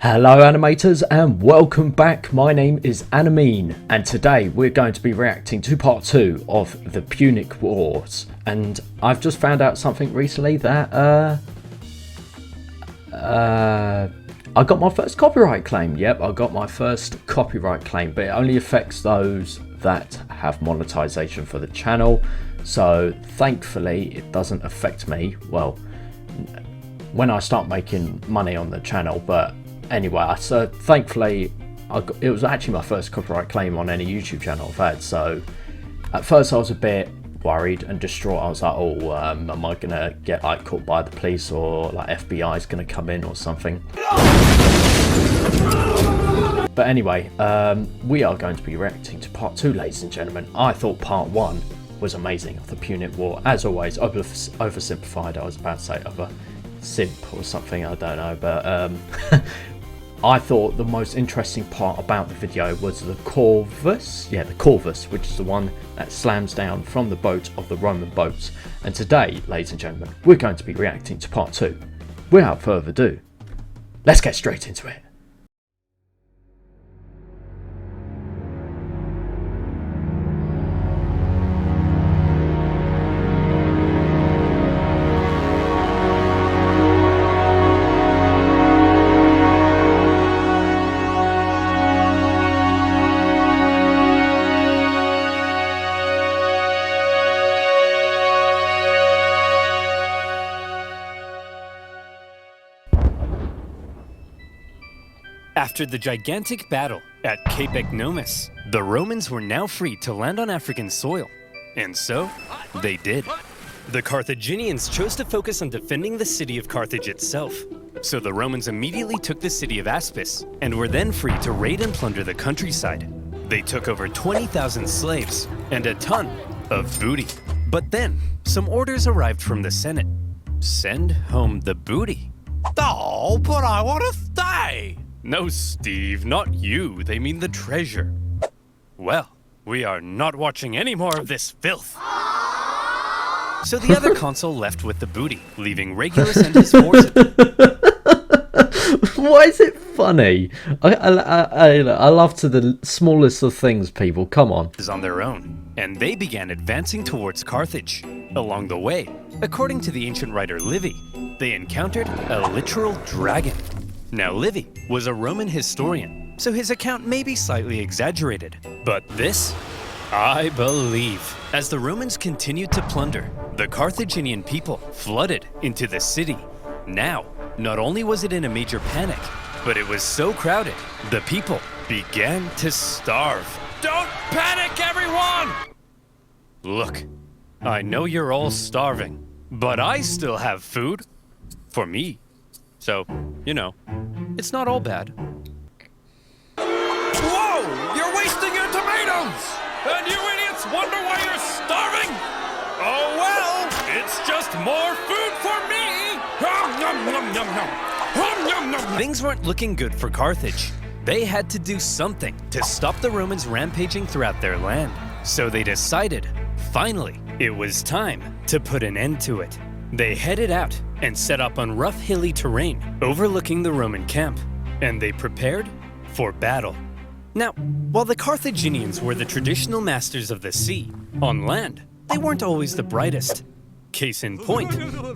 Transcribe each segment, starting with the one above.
Hello animators and welcome back. My name is Animean and today we're going to be reacting to part 2 of the Punic Wars. And I've just found out something recently that I got my first copyright claim. Yep, I got my first copyright claim, but it only affects those that have monetization for the channel. So thankfully it doesn't affect me, well, when I start making money on the channel. But anyway, so thankfully it was actually my first copyright claim on any YouTube channel I've had. So at first I was a bit worried and distraught. I was like, oh, am I gonna get like caught by the police, or like FBI is gonna come in or something? But anyway, we are going to be reacting to part 2, ladies and gentlemen. I thought part 1 was amazing of the Punic War. As always, oversimplified. I was about to say simp or something, I don't know, but I thought the most interesting part about the video was the Corvus, the Corvus, which is the one that slams down from the boat of the Roman boats. And today, ladies and gentlemen, we're going to be reacting to part 2. Without further ado, let's get straight into it. After the gigantic battle at Cape Ecnomus, the Romans were now free to land on African soil. And so, they did. The Carthaginians chose to focus on defending the city of Carthage itself. So the Romans immediately took the city of Aspis, and were then free to raid and plunder the countryside. They took over 20,000 slaves, and a ton of booty. But then, some orders arrived from the Senate. Send home the booty. Oh, but I want to stay! No, Steve, not you. They mean the treasure. Well, we are not watching any more of this filth. So the other consul left with the booty, leaving Regulus and his forces. Why is it funny? I love to the smallest of things, people. Come on. On their own, and they began advancing towards Carthage. Along the way, according to the ancient writer Livy, they encountered a literal dragon. Now, Livy was a Roman historian, so his account may be slightly exaggerated. But this, I believe. As the Romans continued to plunder, the Carthaginian people flooded into the city. Now, not only was it in a major panic, but it was so crowded, the people began to starve. Don't panic, everyone! Look, I know you're all starving, but I still have food. For me. So, you know, it's not all bad. Whoa! You're wasting your tomatoes! And you idiots wonder why you're starving? Oh well, it's just more food for me! Nom, nom, nom, nom, nom, nom, nom. Things weren't looking good for Carthage. They had to do something to stop the Romans rampaging throughout their land. So they decided, finally, it was time to put an end to it. They headed out and set up on rough hilly terrain overlooking the Roman camp, and they prepared for battle. Now, while the Carthaginians were the traditional masters of the sea, on land, they weren't always the brightest. Case in point,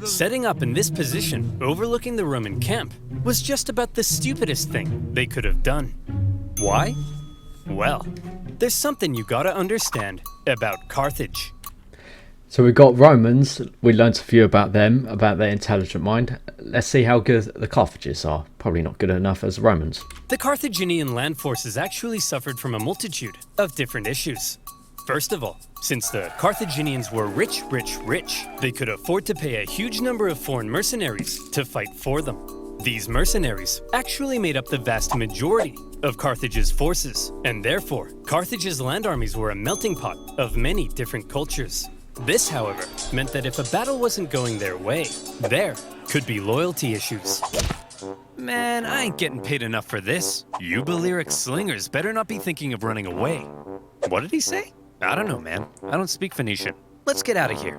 setting up in this position overlooking the Roman camp was just about the stupidest thing they could have done. Why? Well, there's something you gotta understand about Carthage. So we've got Romans. We learnt a few about them, about their intelligent mind. Let's see how good the Carthaginians are. Probably not good enough as the Romans. The Carthaginian land forces actually suffered from a multitude of different issues. First of all, since the Carthaginians were rich, they could afford to pay a huge number of foreign mercenaries to fight for them. These mercenaries actually made up the vast majority of Carthage's forces, and therefore, Carthage's land armies were a melting pot of many different cultures. This, however, meant that if a battle wasn't going their way, there could be loyalty issues. Man, I ain't getting paid enough for this. You Balearic slingers better not be thinking of running away. What did he say? I don't know, man. I don't speak Phoenician. Let's get out of here.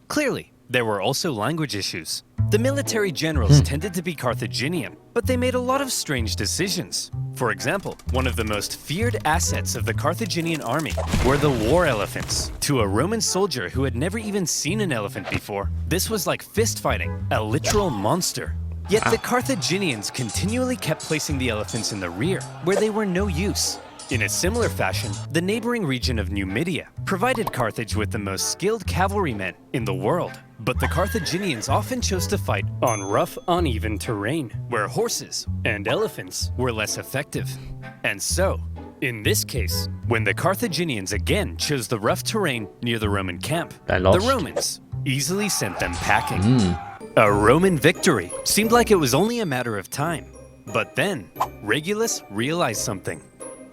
Clearly, there were also language issues. The military generals tended to be Carthaginian, but they made a lot of strange decisions. For example, one of the most feared assets of the Carthaginian army were the war elephants. To a Roman soldier who had never even seen an elephant before, this was like fist fighting, a literal monster. Yet the Carthaginians continually kept placing the elephants in the rear, where they were no use. In a similar fashion, the neighboring region of Numidia provided Carthage with the most skilled cavalrymen in the world. But the Carthaginians often chose to fight on rough, uneven terrain, where horses and elephants were less effective. And so, in this case, when the Carthaginians again chose the rough terrain near the Roman camp, They lost. the Romans easily sent them packing. A Roman victory seemed like it was only a matter of time. But then, Regulus realized something.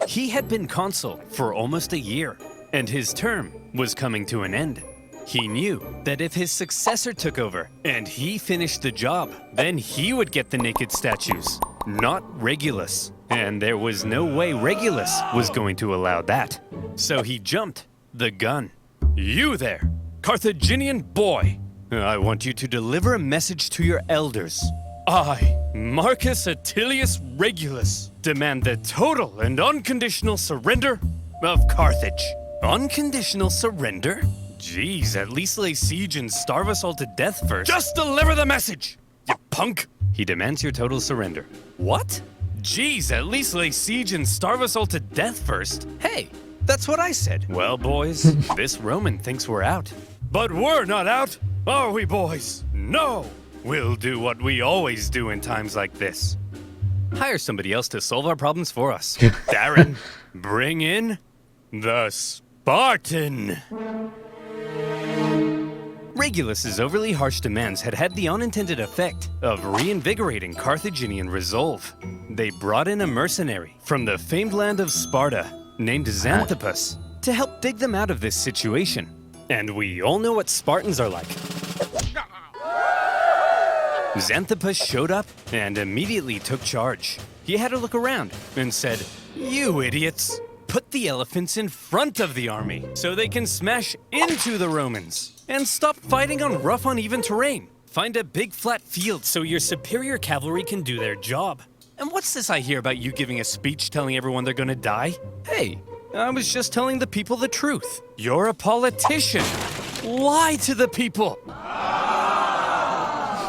He had been consul for almost a year, and his term was coming to an end. He knew that if his successor took over and he finished the job, then he would get the naked statues, not Regulus. And there was no way Regulus was going to allow that. So he jumped the gun. You there, Carthaginian boy. I want you to deliver a message to your elders. I, Marcus Attilius Regulus, demand the total and unconditional surrender of Carthage. Unconditional surrender? Jeez, at least lay siege and starve us all to death first. Just deliver the message, you punk! He demands your total surrender. What? Jeez, at least lay siege and starve us all to death first. Hey, that's what I said. Well, boys, this Roman thinks we're out. But we're not out, are we, boys? No! We'll do what we always do in times like this. Hire somebody else to solve our problems for us. Darren, bring in the Spartan. Regulus's overly harsh demands had had the unintended effect of reinvigorating Carthaginian resolve. They brought in a mercenary from the famed land of Sparta named Xanthippus to help dig them out of this situation. And we all know what Spartans are like. Xanthippus showed up and immediately took charge. He had a look around and said, "You idiots! Put the elephants in front of the army so they can smash into the Romans. And stop fighting on rough, uneven terrain. Find a big flat field so your superior cavalry can do their job. And what's this I hear about you giving a speech telling everyone they're gonna die? Hey, I was just telling the people the truth. You're a politician. Lie to the people."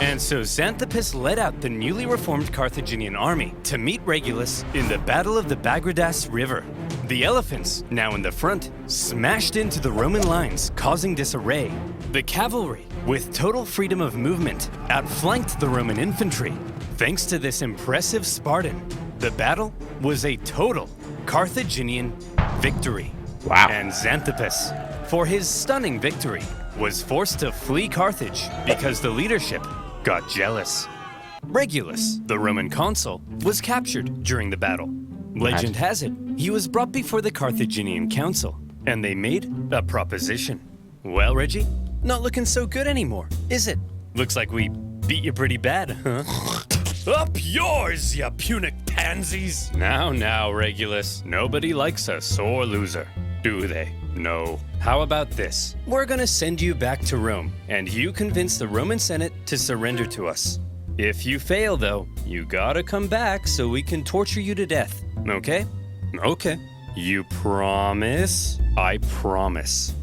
And so Xanthippus led out the newly reformed Carthaginian army to meet Regulus in the Battle of the Bagridas River. The elephants, now in the front, smashed into the Roman lines, causing disarray. The cavalry, with total freedom of movement, outflanked the Roman infantry. Thanks to this impressive Spartan, the battle was a total Carthaginian victory. Wow. And Xanthippus, for his stunning victory, was forced to flee Carthage because the leadership got jealous. Regulus, the Roman consul, was captured during the battle. Legend has it, he was brought before the Carthaginian council, and they made a proposition. Well, Reggie, not looking so good anymore, is it? Looks like we beat you pretty bad, huh? Up yours, you Punic pansies! Now, Regulus, nobody likes a sore loser, do they? No. How about this? We're gonna send you back to Rome, and you convince the Roman Senate to surrender to us. If you fail, though, you gotta come back so we can torture you to death, okay? Okay. You promise? I promise.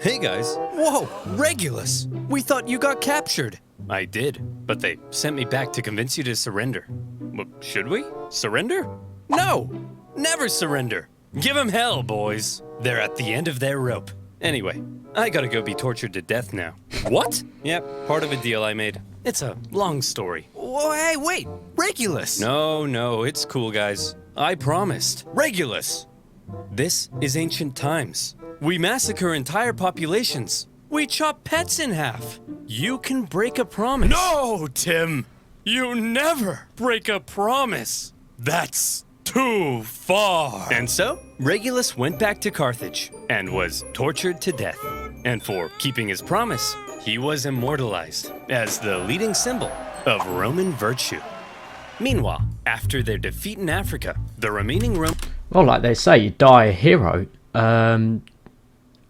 Hey guys. Whoa, Regulus! We thought you got captured. I did, but they sent me back to convince you to surrender. Well, should we? Surrender? No! Never surrender! Give 'em hell, boys. They're at the end of their rope. Anyway, I gotta go be tortured to death now. What? Yep, part of a deal I made. It's a long story. Whoa, hey, wait! Regulus! No, it's cool, guys. I promised. Regulus! This is ancient times. We massacre entire populations. We chop pets in half. You can break a promise. No, Tim! You never break a promise! That's too far! And so, Regulus went back to Carthage and was tortured to death. And for keeping his promise, he was immortalized as the leading symbol of Roman virtue. Meanwhile, after their defeat in Africa, the remaining Well, like they say, you die a hero, and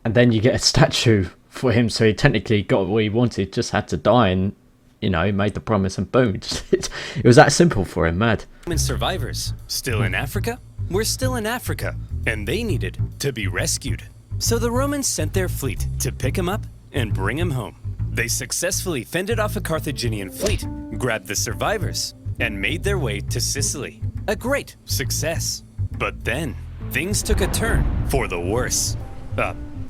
then you get a statue for him, so he technically got what he wanted, just had to die, and you know, he made the promise and boom, it was that simple for him. Mad. Roman survivors, still in Africa, were still in Africa, and they needed to be rescued. So the Romans sent their fleet to pick him up and bring him home. They successfully fended off a Carthaginian fleet, grabbed the survivors, and made their way to Sicily. A great success. But then, things took a turn for the worse.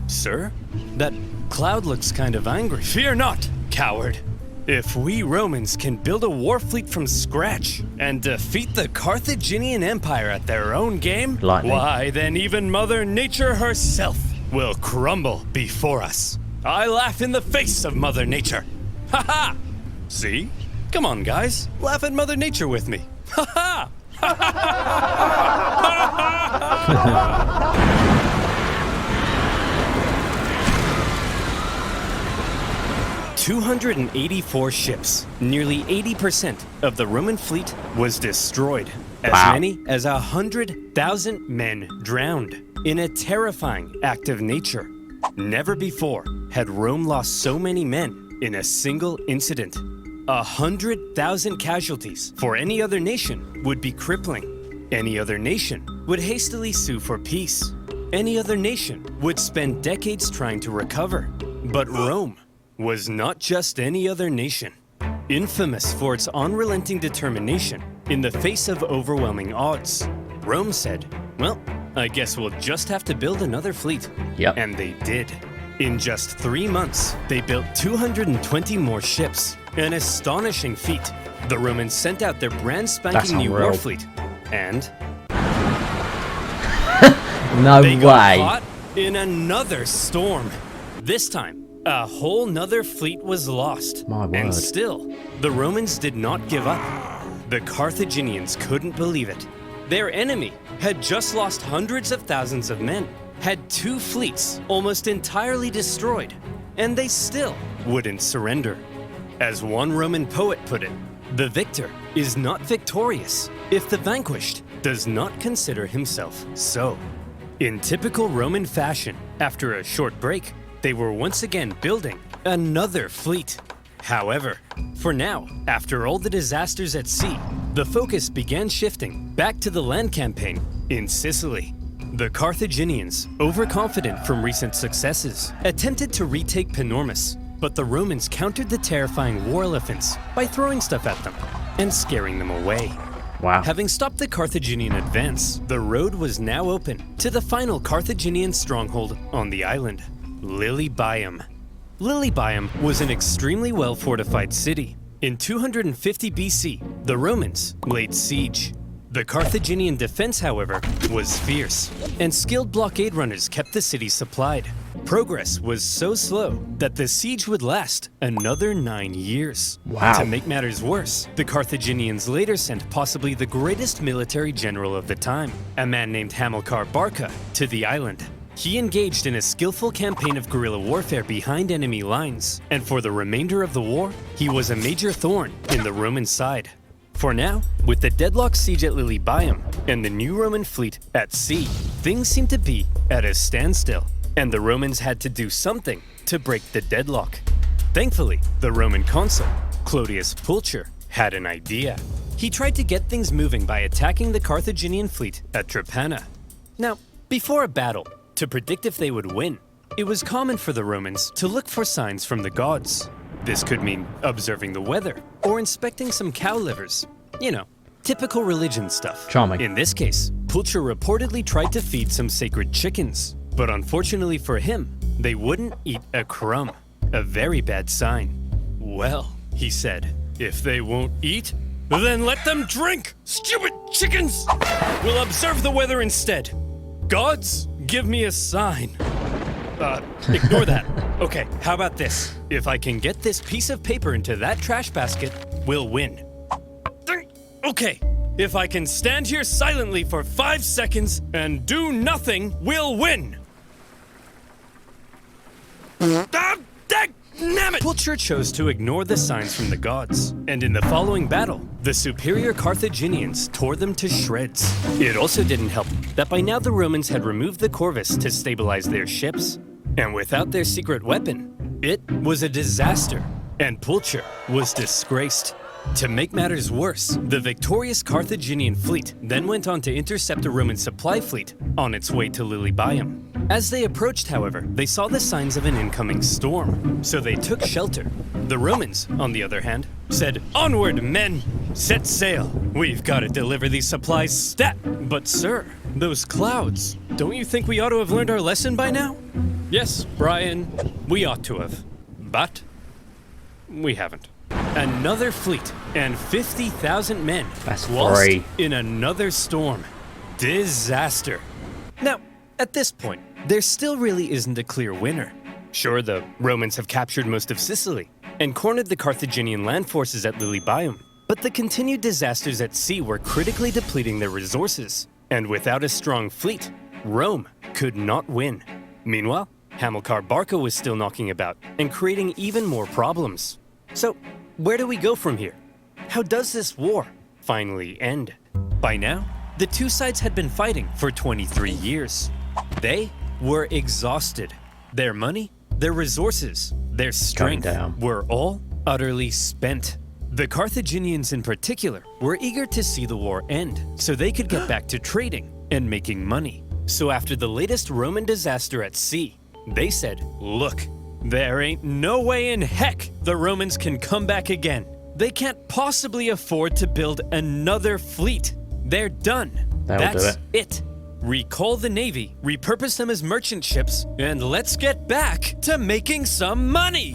Sir? That cloud looks kind of angry. Fear not, coward. If we Romans can build a war fleet from scratch and defeat the Carthaginian Empire at their own game, Lightning. why then even Mother Nature herself will crumble before us. I laugh in the face of Mother Nature. Ha ha! See? Come on, guys. Laugh at Mother Nature with me. Ha ha! 284 ships, nearly 80% of the Roman fleet was destroyed. As Wow. many as 100,000 men drowned in a terrifying act of nature. Never before had Rome lost so many men in a single incident. 100,000 casualties for any other nation would be crippling. Any other nation would hastily sue for peace. Any other nation would spend decades trying to recover. But Rome was not just any other nation. Infamous for its unrelenting determination in the face of overwhelming odds, Rome said, well, I guess we'll just have to build another fleet. Yep. And they did. In just 3 months, they built 220 more ships. An astonishing feat. The Romans sent out their brand That's spanking new war unreal. fleet. And No they got way. caught in another storm. This time, a whole nother fleet was lost. My And word. still, the Romans did not give up. The Carthaginians couldn't believe it. Their enemy had just lost hundreds of thousands of men, had 2 fleets almost entirely destroyed, and they still wouldn't surrender. As one Roman poet put it, the victor is not victorious if the vanquished does not consider himself so. In typical Roman fashion, after a short break, they were once again building another fleet. However, for now, after all the disasters at sea, the focus began shifting back to the land campaign in Sicily. The Carthaginians, overconfident from recent successes, attempted to retake Panormus, but the Romans countered the terrifying war elephants by throwing stuff at them and scaring them away. Wow. Having stopped the Carthaginian advance, the road was now open to the final Carthaginian stronghold on the island, Lilybaeum. Lilybaeum was an extremely well-fortified city. In 250 BC, the Romans laid siege. The Carthaginian defense, however, was fierce, and skilled blockade runners kept the city supplied. Progress was so slow that the siege would last another 9 years. Wow. To make matters worse, the Carthaginians later sent possibly the greatest military general of the time, a man named Hamilcar Barca, to the island. He engaged in a skillful campaign of guerrilla warfare behind enemy lines, and for the remainder of the war, he was a major thorn in the Roman side. For now, with the deadlocked siege at Lilybaeum and the new Roman fleet at sea, things seemed to be at a standstill, and the Romans had to do something to break the deadlock. Thankfully, the Roman consul, Clodius Pulcher, had an idea. He tried to get things moving by attacking the Carthaginian fleet at Trapana. Now, before a battle, to predict if they would win, it was common for the Romans to look for signs from the gods. This could mean observing the weather or inspecting some cow livers. You know, typical religion stuff. Charming. In this case, Pulcher reportedly tried to feed some sacred chickens, but unfortunately for him, they wouldn't eat a crumb. A very bad sign. Well, he said, if they won't eat, then let them drink! Stupid chickens! We'll observe the weather instead. Gods, give me a sign. Ignore that. Okay, how about this? If I can get this piece of paper into that trash basket, we'll win. Okay, if I can stand here silently for 5 seconds and do nothing, we'll win. Dagnabbit! Pulcher chose to ignore the signs from the gods, and in the following battle, the superior Carthaginians tore them to shreds. It also didn't help that by now the Romans had removed the corvus to stabilize their ships, and without their secret weapon, it was a disaster. and Pulcher was disgraced. To make matters worse, the victorious Carthaginian fleet then went on to intercept a Roman supply fleet on its way to Lilybaeum. As they approached, however, they saw the signs of an incoming storm, so they took shelter. The Romans, on the other hand, said, "Onward, men! Set sail! We've got to deliver these supplies stat!" But sir, those clouds, don't you think we ought to have learned our lesson by now? Yes, Brian, we ought to have. But we haven't. Another fleet and 50,000 men lost in another storm. Disaster. Now, at this point, there still really isn't a clear winner. Sure, the Romans have captured most of Sicily and cornered the Carthaginian land forces at Lilybaeum, but the continued disasters at sea were critically depleting their resources, and without a strong fleet, Rome could not win. Meanwhile, Hamilcar Barca was still knocking about and creating even more problems. So, where do we go from here? How does this war finally end? By now, the two sides had been fighting for 23 years. They were exhausted. Their money, their resources, their strength were all utterly spent. The Carthaginians in particular were eager to see the war end so they could get back to trading and making money. So after the latest Roman disaster at sea, they said, "Look, there ain't no way in heck the Romans can come back again. They can't possibly afford to build another fleet. They're done. That's it. Recall the navy, repurpose them as merchant ships, and let's get back to making some money."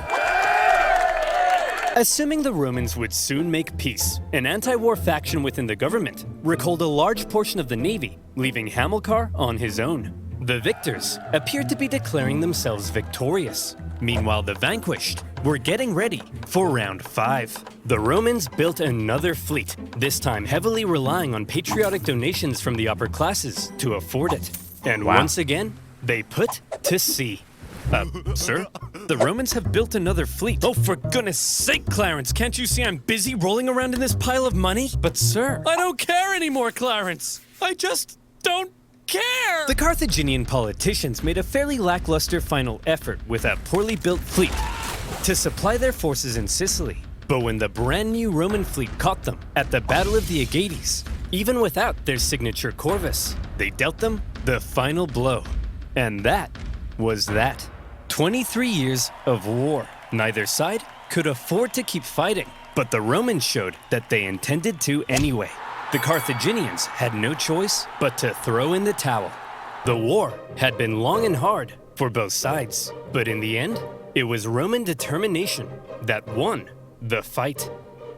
Assuming the Romans would soon make peace, an anti-war faction within the government recalled a large portion of the navy, leaving Hamilcar on his own. The victors appeared to be declaring themselves victorious. Meanwhile, the vanquished were getting ready for round 5. The Romans built another fleet, this time heavily relying on patriotic donations from the upper classes to afford it. And once again, they put to sea. Sir? The Romans have built another fleet. Oh, for goodness sake, Clarence, can't you see I'm busy rolling around in this pile of money? But sir, I don't care anymore, Clarence. I just don't care! The Carthaginian politicians made a fairly lackluster final effort with a poorly built fleet to supply their forces in Sicily. But when the brand new Roman fleet caught them at the Battle of the Aegates, even without their signature corvus, they dealt them the final blow. And that was that. 23 years of war. Neither side could afford to keep fighting, but the Romans showed that they intended to anyway. The Carthaginians had no choice but to throw in the towel. The war had been long and hard for both sides, but in the end, it was Roman determination that won the fight.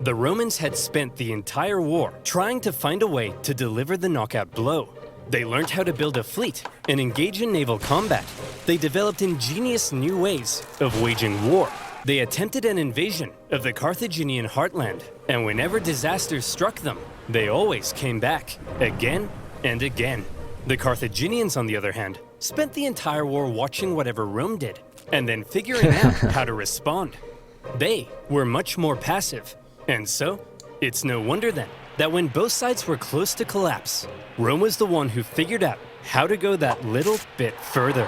The Romans had spent the entire war trying to find a way to deliver the knockout blow. They learned how to build a fleet and engage in naval combat. They developed ingenious new ways of waging war. They attempted an invasion of the Carthaginian heartland, and whenever disasters struck them, they always came back, again and again. The Carthaginians, on the other hand, spent the entire war watching whatever Rome did, and then figuring out how to respond. They were much more passive, and so, it's no wonder then that when both sides were close to collapse, Rome was the one who figured out how to go that little bit further.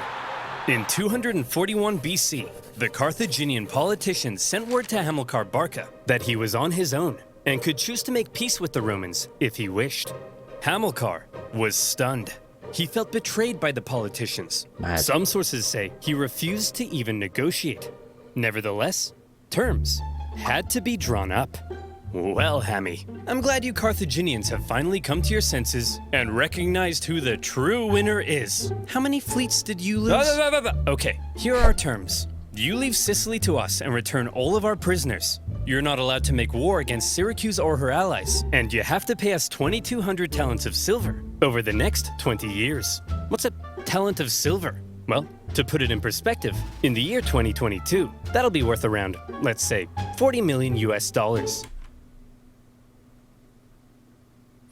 In 241 BC, the Carthaginian politicians sent word to Hamilcar Barca that he was on his own and could choose to make peace with the Romans if he wished. Hamilcar was stunned. He felt betrayed by the politicians. Some sources say he refused to even negotiate. Nevertheless, terms had to be drawn up. Well, Hammy, I'm glad you Carthaginians have finally come to your senses and recognized who the true winner is. How many fleets did you lose? Okay, here are our terms. You leave Sicily to us and return all of our prisoners. You're not allowed to make war against Syracuse or her allies, and you have to pay us 2,200 talents of silver over the next 20 years. What's a talent of silver? Well, to put it in perspective, in the year 2022, that'll be worth around, let's say, 40 million US dollars.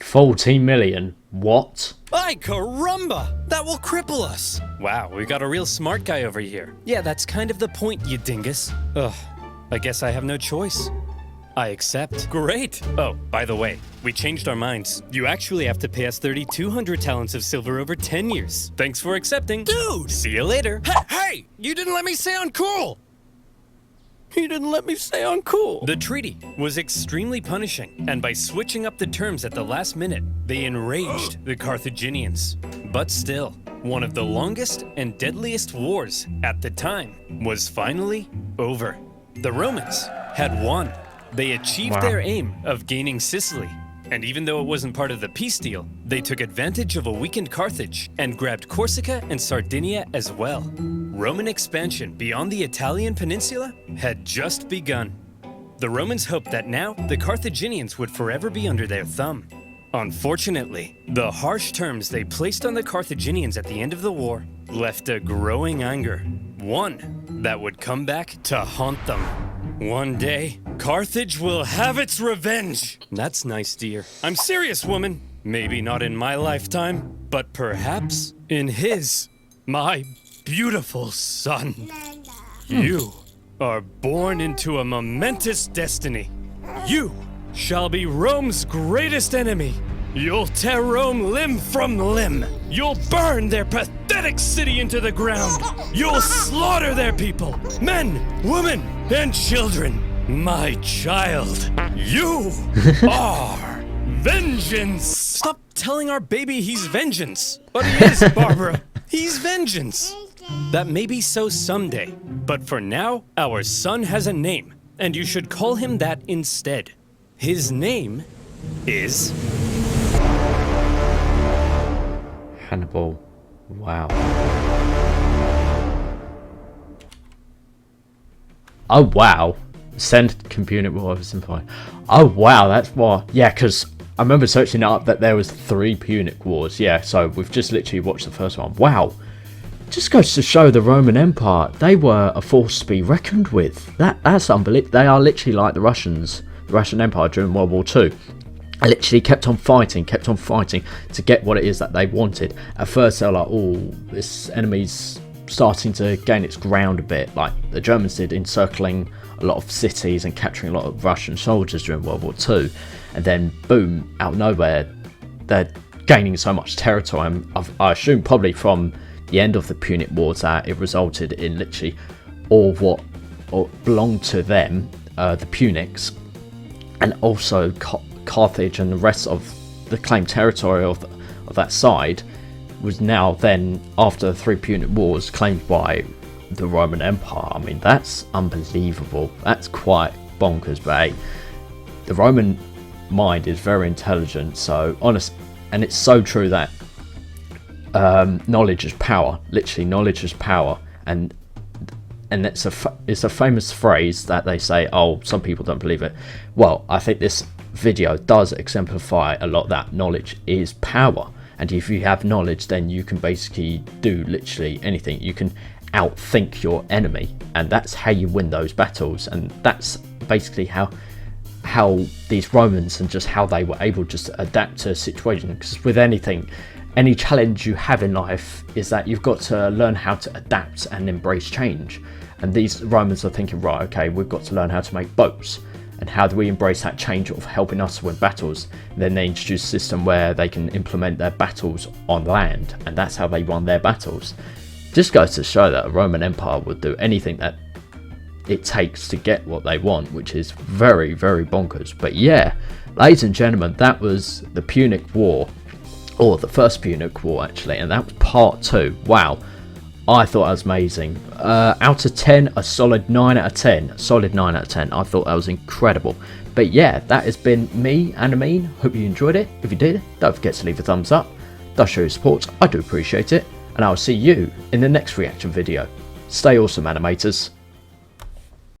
40 million? What? Ay caramba! That will cripple us! Wow, we got a real smart guy over here. Yeah, that's kind of the point, you dingus. Ugh, I guess I have no choice. I accept. Great! Oh, by the way, we changed our minds. You actually have to pay us 3,200 talents of silver over 10 years. Thanks for accepting. Dude! See you later. Hey! You didn't let me say uncool! He didn't let me stay on cool. The treaty was extremely punishing, and by switching up the terms at the last minute, they enraged the Carthaginians. But still, one of the longest and deadliest wars at the time was finally over. The Romans had won. They achieved their aim of gaining Sicily. And even though it wasn't part of the peace deal, they took advantage of a weakened Carthage and grabbed Corsica and Sardinia as well. Roman expansion beyond the Italian peninsula had just begun. The Romans hoped that now the Carthaginians would forever be under their thumb. Unfortunately, the harsh terms they placed on the Carthaginians at the end of the war left a growing anger, one that would come back to haunt them. One day, Carthage will have its revenge. That's nice, dear. I'm serious, woman. Maybe not in my lifetime, but perhaps in his, my beautiful son. You are born into a momentous destiny. You shall be Rome's greatest enemy. You'll tear Rome limb from limb. You'll burn their pathetic city into the ground. You'll slaughter their people, men, women, and children. My child, you are vengeance. Stop telling our baby he's vengeance. But he is, Barbara. He's vengeance. That may be so someday, but for now, our son has a name, and you should call him that instead. His name is... Hannibal. Wow. Oh, wow. Send Punic will oversimplify. Oh, wow. That's what. Yeah, because I remember searching up that there was 3 Punic wars. Yeah, so we've just literally watched the first one. Wow. Just goes to show the Roman Empire. They were a force to be reckoned with. That's unbelievable. They are literally like the Russians. The Russian Empire during World War II. I literally kept on fighting to get what it is that they wanted. At first they were like, oh, this enemy's starting to gain its ground a bit, like the Germans did, encircling a lot of cities and capturing a lot of Russian soldiers during World War II. And then boom, out of nowhere, they're gaining so much territory. I assume probably from the end of the Punic Wars that it resulted in literally all what belonged to them, the Punics, and also Carthage and the rest of the claimed territory of that side was now then, after the 3 Punic Wars, claimed by the Roman Empire. I mean, that's unbelievable. That's quite bonkers, but hey, the Roman mind is very intelligent, so honest, and it's so true that knowledge is power. Literally, knowledge is power, and it's a famous phrase that they say, oh, some people don't believe it. Well, I think this video does exemplify a lot that knowledge is power, and if you have knowledge, then you can basically do literally anything. You can outthink your enemy, and that's how you win those battles. And that's basically how these Romans, and just how they were able just to adapt to situations. Because with anything, any challenge you have in life is that you've got to learn how to adapt and embrace change. And these Romans are thinking, right, okay, we've got to learn how to make boats. And how do we embrace that change of helping us win battles? And then they introduce a system where they can implement their battles on land, and that's how they won their battles. Just goes to show that the Roman Empire would do anything that it takes to get what they want, which is very, very bonkers. But yeah, ladies and gentlemen, that was the Punic War, or the first Punic War actually, and that was part 2. Wow. I thought that was amazing. Out of 10, a solid 9 out of 10. Solid 9 out of 10. I thought that was incredible. But yeah, that has been me, Animean. Hope you enjoyed it. If you did, don't forget to leave a thumbs up. Does show your support. I do appreciate it. And I'll see you in the next reaction video. Stay awesome, animators.